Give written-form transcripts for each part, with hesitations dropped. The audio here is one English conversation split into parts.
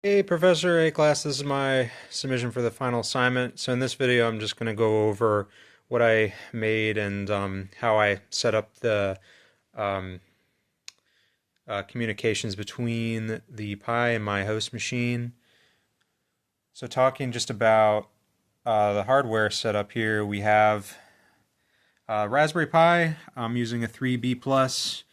Hey Professor, hey class, this is my submission for the final assignment. So in this video I'm just going to go over what I made and how I set up the um, communications between the Pi and my host machine. So talking just about the hardware setup here, we have Raspberry Pi. I'm using a 3B plus.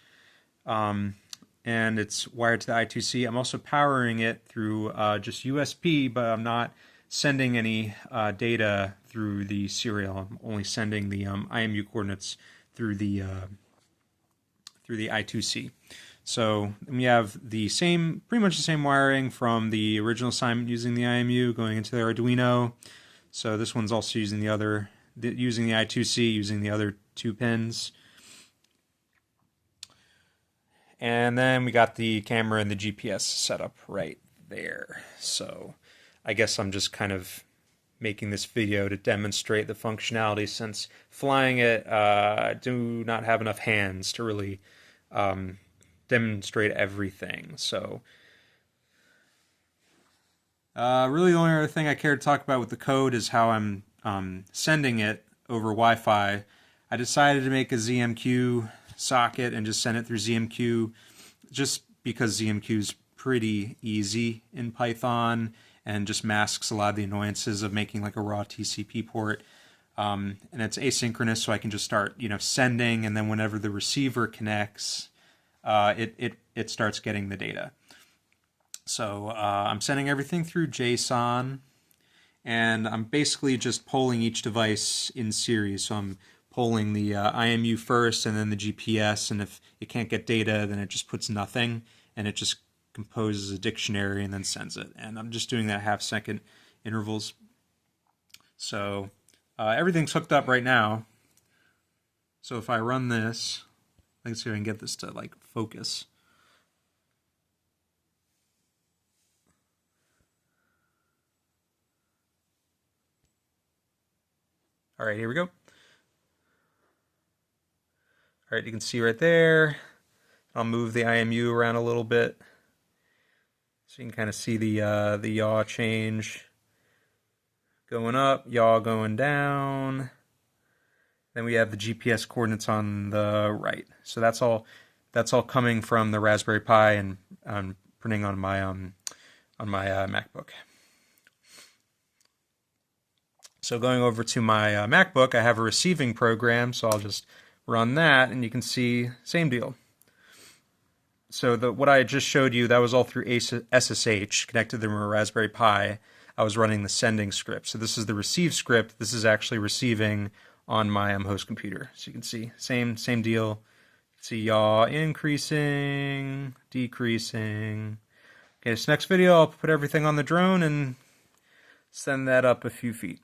And it's wired to the I2C. I'm also powering it through just USB, but I'm not sending any data through the serial. I'm only sending the IMU coordinates through the I2C. So we have the same, pretty much the same wiring from the original assignment using the IMU going into the Arduino. So this one's also using using the I2C, using the other two pins. And then we got the camera and the GPS set up right there. So I guess I'm just kind of making this video to demonstrate the functionality, since flying it, I do not have enough hands to really demonstrate everything. So really the only other thing I care to talk about with the code is how I'm sending it over Wi-Fi. I decided to make a ZMQ socket and just send it through ZMQ, just because ZMQ is pretty easy in Python and just masks a lot of the annoyances of making like a raw TCP port. And it's asynchronous, so I can just start, sending, and then whenever the receiver connects, it starts getting the data. So I'm sending everything through JSON, and I'm basically just polling each device in series. So I'm polling the IMU first and then the GPS, and if it can't get data, then it just puts nothing, and it just composes a dictionary and then sends it. And I'm just doing that half-second intervals. So everything's hooked up right now. So if I run this, let's see if I can get this to like focus. All right, here we go. All right, you can see right there. I'll move the IMU around a little bit, so you can kind of see the yaw change going up, yaw going down. Then we have the GPS coordinates on the right. So that's all coming from the Raspberry Pi, and I'm printing on my MacBook. So going over to my MacBook, I have a receiving program, so I'll just run that, and you can see same deal. So what I just showed you, that was all through SSH connected to my Raspberry Pi. I was running the sending script. So this is the receive script. This is actually receiving on my host computer. So you can see same deal. See yaw increasing, decreasing. Okay, this next video I'll put everything on the drone and send that up a few feet.